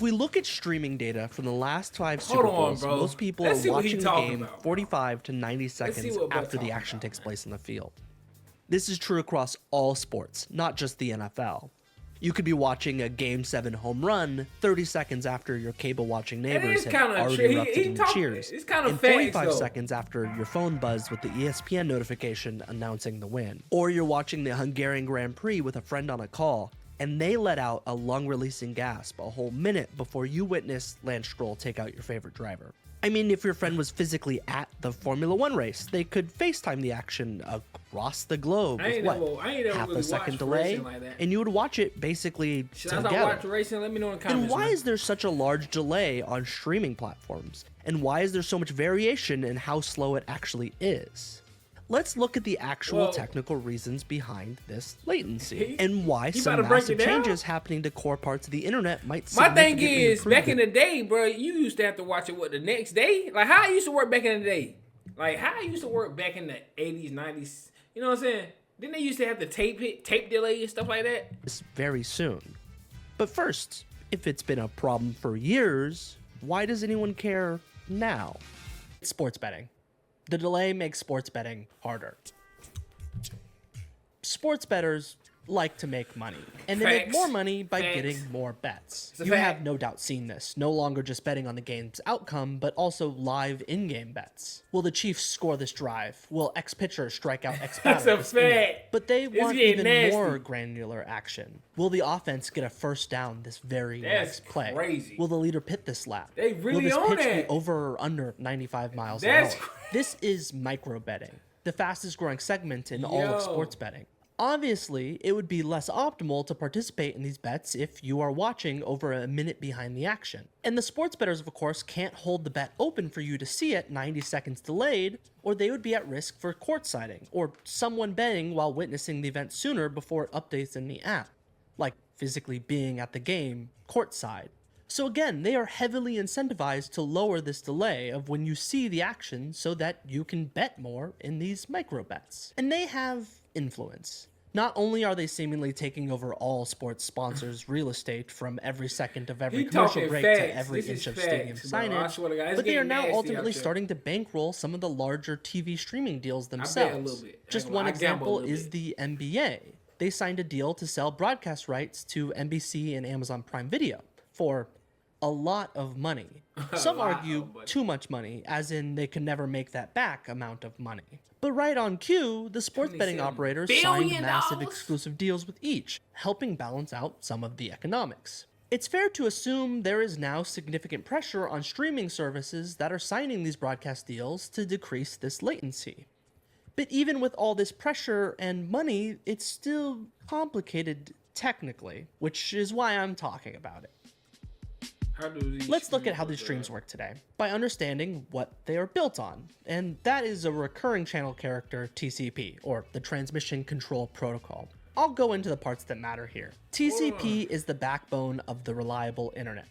If we look at streaming data from the last 5 Hold Super on, Bowls, bro. most people Let's are see what he watching the talking game about, bro. 45 to 90 seconds what Bro after the talking action about, takes bro. place in the field. This is true across all sports, not just the NFL. You could be watching a Game 7 home run 30 seconds after your cable watching neighbors is have kinda already true. erupted in talking- cheers, it's kinda and facts, 45 though. seconds after your phone buzzed with the ESPN notification announcing the win. Or you're watching the Hungarian Grand Prix with a friend on a call, and they let out a lung-releasing gasp a whole minute before you witness Lance Stroll take out your favorite driver. I mean, if your friend was physically at the Formula One race, they could FaceTime the action across the globe with half really a second watched delay, racing like that. and you would watch it basically Should I together. watch racing? Let me know in the Then comments. why man. is there such a large delay on streaming platforms? And why is there so much variation in how slow it actually is? Let's look at the actual technical reasons behind this latency and why some about to break massive it down? changes happening to core parts of the internet might My thing significantly is, improve back in it. the day, bro, you used to have to watch it the next day. Like how I used to work back in the day. Like how I used to work back in the 80s, 90s. You know what I'm saying? Didn't they used to have to tape delay and stuff like that? This very soon. But first, if it's been a problem for years, why does anyone care now? Sports betting. The delay makes sports betting harder. Sports bettors like to make money, and they make Facts. more money by Facts. getting more bets. a You fact. have no doubt seen this, no longer just betting on the game's outcome, but also live in-game bets. Will the Chiefs score this drive? Will X pitcher strike out X batter? That's a this inning? fact. But they It's want getting even nasty. more granular action. Will the offense get a first down this very That's next play? crazy. Will the leader pit this lap? They really Will this own pitch be that. over or under 95 miles That's an hour? crazy. This is micro betting, the fastest growing segment in all of sports betting. Obviously, it would be less optimal to participate in these bets if you are watching over a minute behind the action. And the sports bettors, of course, can't hold the bet open for you to see it 90 seconds delayed, or they would be at risk for court-siding, or someone betting while witnessing the event sooner before it updates in the app, like physically being at the game courtside. So again, they are heavily incentivized to lower this delay of when you see the action so that you can bet more in these micro bets. And they have influence. Not only are they seemingly taking over all sports sponsors' real estate from every second of every commercial break to every inch of stadium signage, but they are now ultimately starting to bankroll some of the larger TV streaming deals themselves. Just one example is the NBA. They signed a deal to sell broadcast rights to NBC and Amazon Prime Video for a lot of money. Some argue too much money, as in they can never make that back amount of money. But right on cue, the sports betting operators signed massive exclusive deals with each, helping balance out some of the economics. It's fair to assume there is now significant pressure on streaming services that are signing these broadcast deals to decrease this latency. But even with all this pressure and money, it's still complicated technically, which is why I'm talking about it. Let's look at how these streams work today, by understanding what they are built on, and that is a recurring channel character TCP, or the Transmission Control Protocol. I'll go into the parts that matter here. TCP is the backbone of the reliable internet.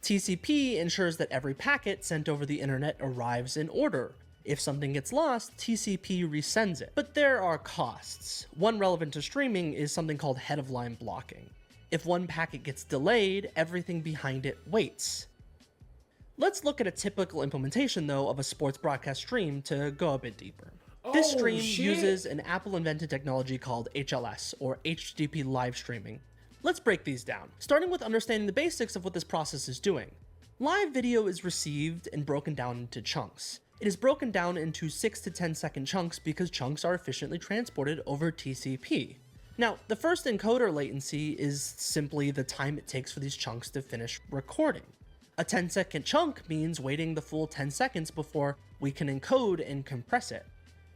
TCP ensures that every packet sent over the internet arrives in order. If something gets lost, TCP resends it. But there are costs. One relevant to streaming is something called head-of-line blocking. If one packet gets delayed, everything behind it waits. Let's look at a typical implementation, though, of a sports broadcast stream to go a bit deeper. This stream uses an Apple-invented technology called HLS, or HTTP live streaming. Let's break these down, starting with understanding the basics of what this process is doing. Live video is received and broken down into chunks. It is broken down into 6 to 10 second chunks because chunks are efficiently transported over TCP. Now, the first encoder latency is simply the time it takes for these chunks to finish recording. A 10-second chunk means waiting the full 10 seconds before we can encode and compress it.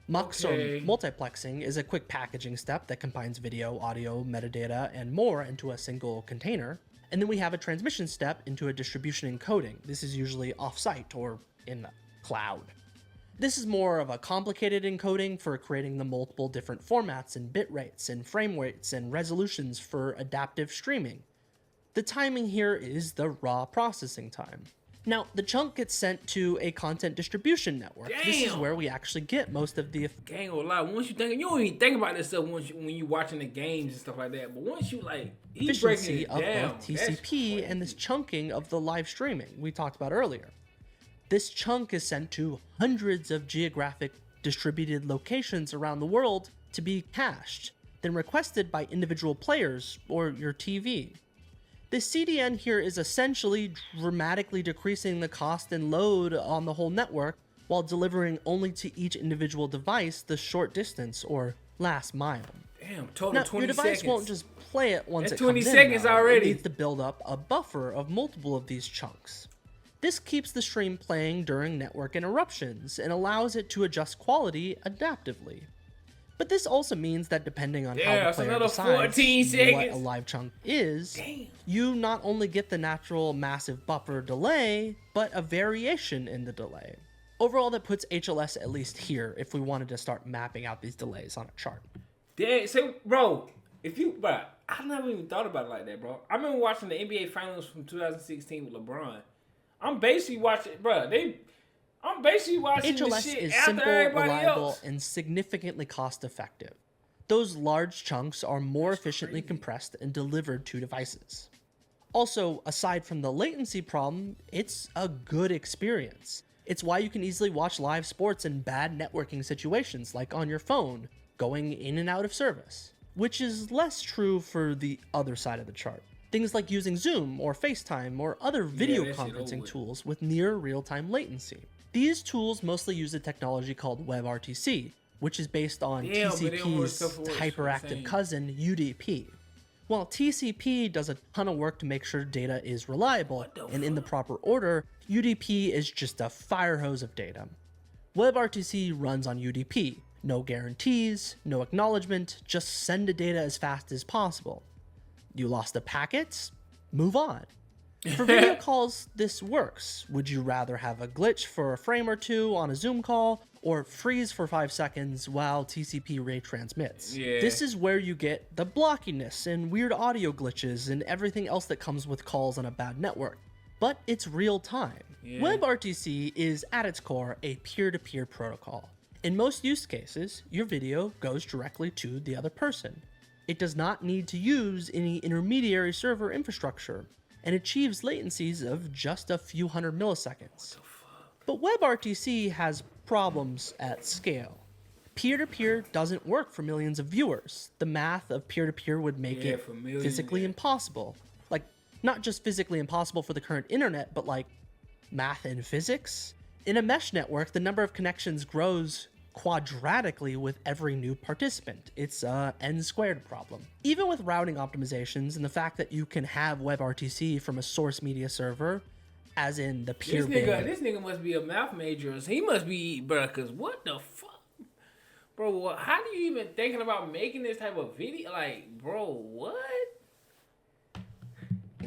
Mux or multiplexing is a quick packaging step that combines video, audio, metadata, and more into a single container. And then we have a transmission step into a distribution encoding. This is usually off-site or in the cloud. This is more of a complicated encoding for creating the multiple different formats and bit rates and frame rates and resolutions for adaptive streaming. The timing here is the raw processing time. Now, the chunk gets sent to a content distribution network. Damn. This is where we actually get most of the... Gang or lie. Once you think, you don't even think about this stuff when you watching the games and stuff like that. But once you like, he's breaking efficiency it of down. both TCP and this chunking of the live streaming we talked about earlier. This chunk is sent to hundreds of geographic distributed locations around the world to be cached, then requested by individual players or your TV. This CDN here is essentially dramatically decreasing the cost and load on the whole network while delivering only to each individual device the short distance or last mile. Damn, total Now, 20 your device seconds. won't just play it once That's it comes 20 in. seconds though. already. It needs to build up a buffer of multiple of these chunks. This keeps the stream playing during network interruptions and allows it to adjust quality adaptively. But this also means that depending on how the that's player another decides 14 what seconds. a live chunk is, Damn. you not only get the natural massive buffer delay, but a variation in the delay. Overall, that puts HLS at least here if we wanted to start mapping out these delays on a chart. Damn, so bro, I never even thought about it like that, bro. I remember watching the NBA Finals from 2016 with LeBron. I'm basically watching, I'm basically watching the HLS shit is after simple, everybody reliable, else. and significantly cost effective. Those large chunks are more efficiently compressed and delivered to devices. Also, aside from the latency problem, it's a good experience. It's why you can easily watch live sports in bad networking situations, like on your phone, going in and out of service, which is less true for the other side of the chart. Things like using Zoom or FaceTime or other video that shit conferencing over. tools with near real-time latency. These tools mostly use a technology called WebRTC, which is based on Damn, but they don't work TCP's stuff for what hyperactive you're cousin UDP. While TCP does a ton of work to make sure data is reliable and in the proper order, UDP is just a fire hose of data. WebRTC runs on UDP. No guarantees, no acknowledgement, just send the data as fast as possible. You lost a packet? Move on. For video calls, this works. Would you rather have a glitch for a frame or two on a Zoom call, or freeze for 5 seconds while TCP retransmits? Yeah. This is where you get the blockiness and weird audio glitches and everything else that comes with calls on a bad network. But it's real time. Yeah. WebRTC is, at its core, a peer-to-peer protocol. In most use cases, your video goes directly to the other person. It does not need to use any intermediary server infrastructure, and achieves latencies of just a few hundred milliseconds. But WebRTC has problems at scale. Peer-to-peer doesn't work for millions of viewers. The math of peer-to-peer would make it for millions, physically yeah. impossible. Like, not just physically impossible for the current internet, but like math and physics. In a mesh network, the number of connections grows quadratically with every new participant. It's a n-squared problem. Even with routing optimizations and the fact that you can have WebRTC from a source media server, as in the peer This nigga must be a math major. He must be, bro, because what the fuck? Bro, how do you even thinking about making this type of video? Like, bro, what?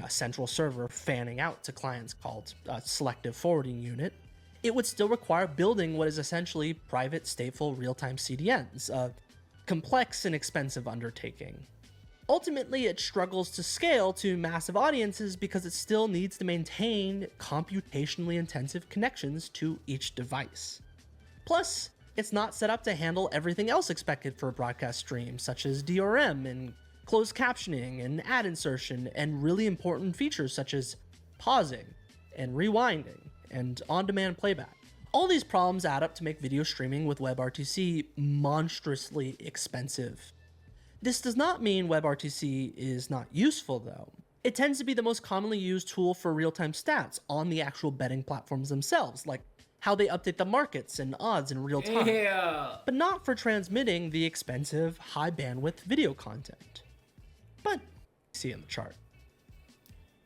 a central server fanning out to clients called a selective forwarding unit, it would still require building what is essentially private stateful real-time CDNs, a complex and expensive undertaking. Ultimately, it struggles to scale to massive audiences because it still needs to maintain computationally intensive connections to each device. Plus, it's not set up to handle everything else expected for a broadcast stream, such as DRM and closed captioning and ad insertion, and really important features such as pausing and rewinding and on-demand playback. All these problems add up to make video streaming with WebRTC monstrously expensive. This does not mean WebRTC is not useful though. It tends to be the most commonly used tool for real-time stats on the actual betting platforms themselves, like how they update the markets and odds in real time, but not for transmitting the expensive, high bandwidth video content. But see in the chart.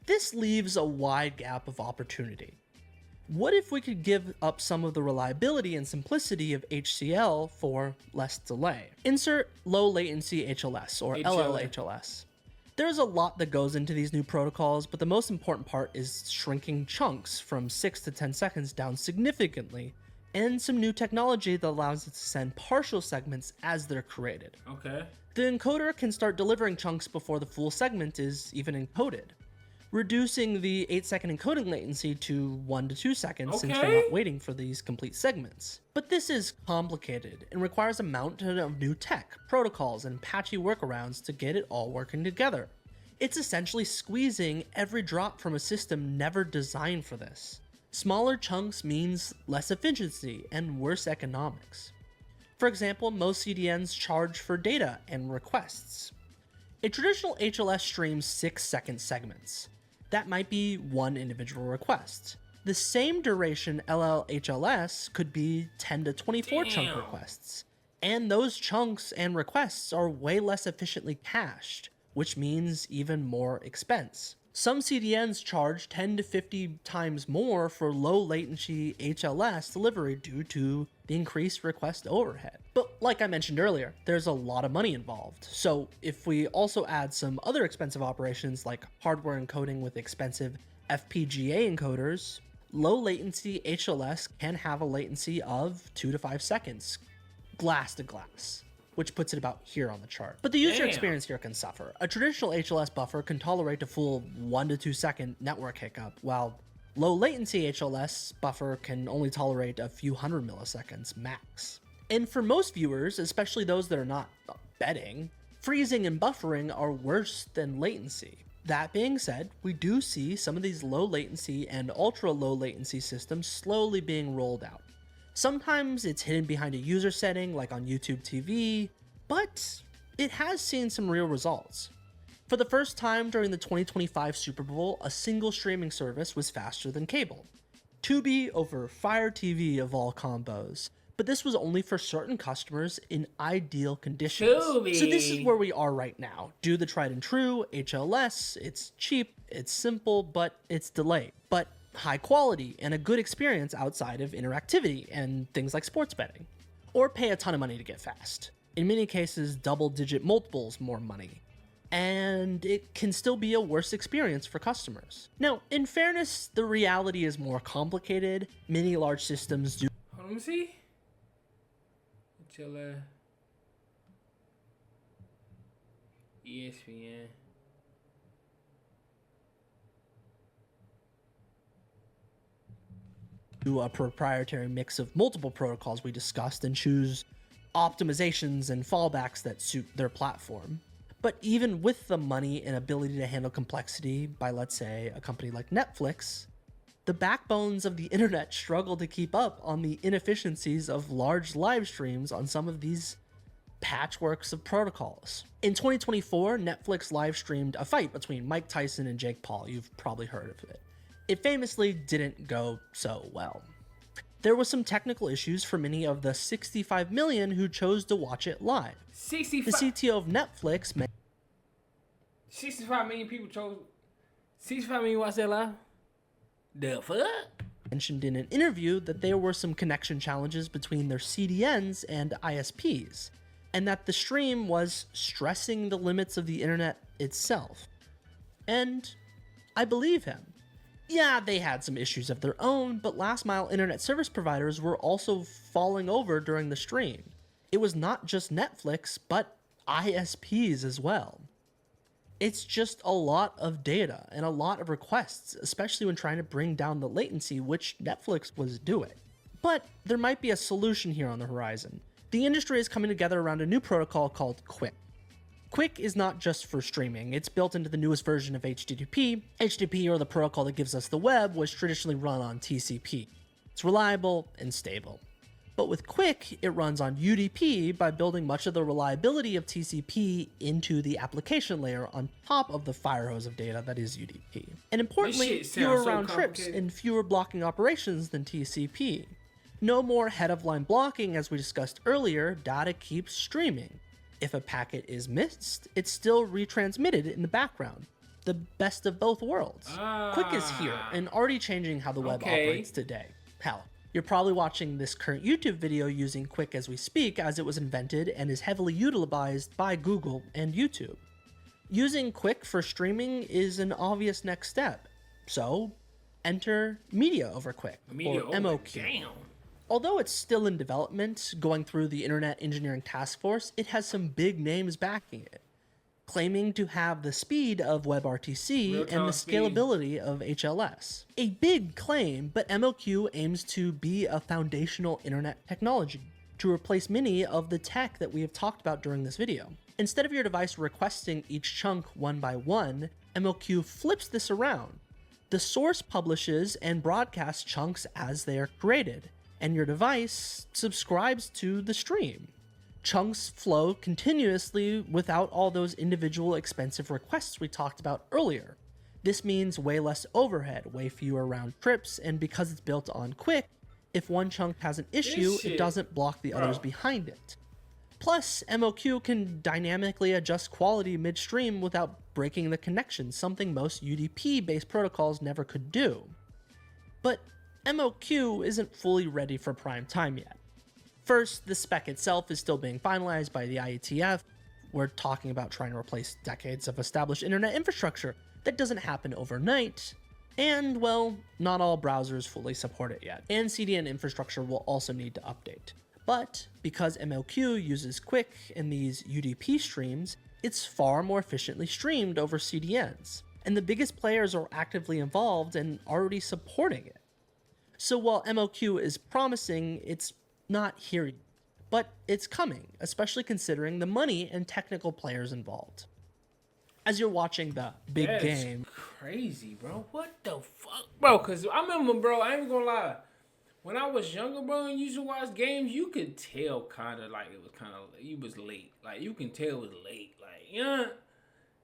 This leaves a wide gap of opportunity. What if we could give up some of the reliability and simplicity of HCL for less delay? Insert low latency HLS or LLHLS. There's a lot that goes into these new protocols, but the most important part is shrinking chunks from 6 to 10 seconds down significantly, and some new technology that allows it to send partial segments as they're created. Okay. The encoder can start delivering chunks before the full segment is even encoded. reducing the 8-second encoding latency to 1 to 2 seconds since you're Okay. not waiting for these complete segments. But this is complicated and requires a mountain of new tech, protocols, and patchy workarounds to get it all working together. It's essentially squeezing every drop from a system never designed for this. Smaller chunks means less efficiency and worse economics. For example, most CDNs charge for data and requests. A traditional HLS streams 6-second segments. That might be one individual request. The same duration LLHLS could be 10 to 24 chunk Damn. requests. And those chunks and requests are way less efficiently cached, which means even more expense. Some CDNs charge 10 to 50 times more for low latency HLS delivery due to the increased request overhead. But like I mentioned earlier, there's a lot of money involved. So if we also add some other expensive operations like hardware encoding with expensive FPGA encoders, low latency HLS can have a latency of 2 to 5 seconds, glass to glass, which puts it about here on the chart. But the user Damn. experience here can suffer. A traditional HLS buffer can tolerate a full 1 to 2 second network hiccup, while low latency HLS buffer can only tolerate a few hundred milliseconds max. And for most viewers, especially those that are not betting, freezing and buffering are worse than latency. That being said, we do see some of these low latency and ultra low latency systems slowly being rolled out. Sometimes it's hidden behind a user setting like on YouTube TV, but it has seen some real results. For the first time during the 2025 Super Bowl, a single streaming service was faster than cable. Tubi over Fire TV of all combos, but this was only for certain customers in ideal conditions. Tubi. So this is where we are right now. Do the tried and true HLS, it's cheap, it's simple, but it's delayed. But high quality and a good experience outside of interactivity and things like sports betting. Or pay a ton of money to get fast. In many cases, double-digit multiples more money. And it can still be a worse experience for customers. Now, in fairness, the reality is more complicated. Many large systems do Hold on, let me see. Until ESPN. a proprietary mix of multiple protocols we discussed and choose optimizations and fallbacks that suit their platform. But even with the money and ability to handle complexity by, let's say, a company like Netflix, the backbones of the internet struggle to keep up on the inefficiencies of large live streams on some of these patchworks of protocols. In 2024, Netflix live streamed a fight between Mike Tyson and Jake Paul. You've probably heard of it. It famously didn't go so well. There was some technical issues for many of the 65 million who chose to watch it live. 65. The CTO of Netflix 65 million people chose. 65 million watched that live? The fuck? mentioned in an interview that there were some connection challenges between their CDNs and ISPs, and that the stream was stressing the limits of the internet itself. And I believe him. Yeah, they had some issues of their own, but last mile internet service providers were also falling over during the stream. It was not just Netflix, but ISPs as well. It's just a lot of data and a lot of requests, especially when trying to bring down the latency, which Netflix was doing. But there might be a solution here on the horizon. The industry is coming together around a new protocol called QUIC. QUIC is not just for streaming, it's built into the newest version of HTTP. HTTP, or the protocol that gives us the web, was traditionally run on TCP. It's reliable and stable. But with QUIC, it runs on UDP by building much of the reliability of TCP into the application layer on top of the firehose of data that is UDP. And importantly, shit fewer sounds so round trips complicated. and fewer blocking operations than TCP. No more head-of-line blocking, as we discussed earlier. Data keeps streaming. If a packet is missed, it's still retransmitted in the background. The best of both worlds. QUIC is here and already changing how the web Okay. operates today. Hell, you're probably watching this current YouTube video using QUIC as we speak, as it was invented and is heavily utilized by Google and YouTube. Using QUIC for streaming is an obvious next step. So, enter Media over QUIC, or MOQ. Damn. Although it's still in development, going through the Internet Engineering Task Force, it has some big names backing it. claiming to have the speed of WebRTC and Real-time the speed. scalability of HLS. A big claim, but MLQ aims to be a foundational internet technology to replace many of the tech that we have talked about during this video. Instead of your device requesting each chunk one by one, MLQ flips this around. The source publishes and broadcasts chunks as they are created, and your device subscribes to the stream. Chunks flow continuously without all those individual expensive requests we talked about earlier. This means way less overhead, way fewer round trips, and because it's built on Quick, if one chunk has an issue, it doesn't block the others behind it. Plus, MLQ can dynamically adjust quality midstream without breaking the connection, something most UDP-based protocols never could do. But MLQ isn't fully ready for prime time yet. First, the spec itself is still being finalized by the IETF. We're talking about trying to replace decades of established internet infrastructure. That doesn't happen overnight. And, well, not all browsers fully support it yet. And CDN infrastructure will also need to update. But because MLQ uses Quick in these UDP streams, it's far more efficiently streamed over CDNs. And the biggest players are actively involved and already supporting it. So while MLQ is promising, it's not here yet, but it's coming, especially considering the money and technical players involved. As you're watching the big game, crazy, bro. What the fuck, bro? Cause I remember, bro. I ain't gonna lie. When I was younger, bro, and used to watch games, you could tell kind of like it was kind of you was late. Like you can tell it was late. Like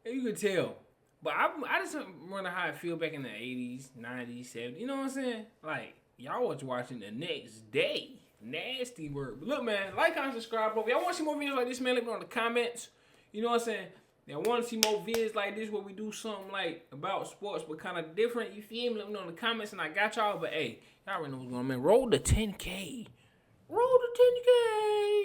you could tell. But I just wonder how I feel back in the 80s, 90s, 70s. You know what I'm saying? Like y'all was watching the next day. Nasty word. But look, man, like, comment, subscribe, bro. If y'all want to see more videos like this, man, let me know in the comments. You know what I'm saying? Y'all want to see more videos like this where we do something like about sports but kind of different. You feel me? Let me know in the comments and I got y'all. But hey, y'all already know what's going on, man. Roll the 10K. Roll the 10K.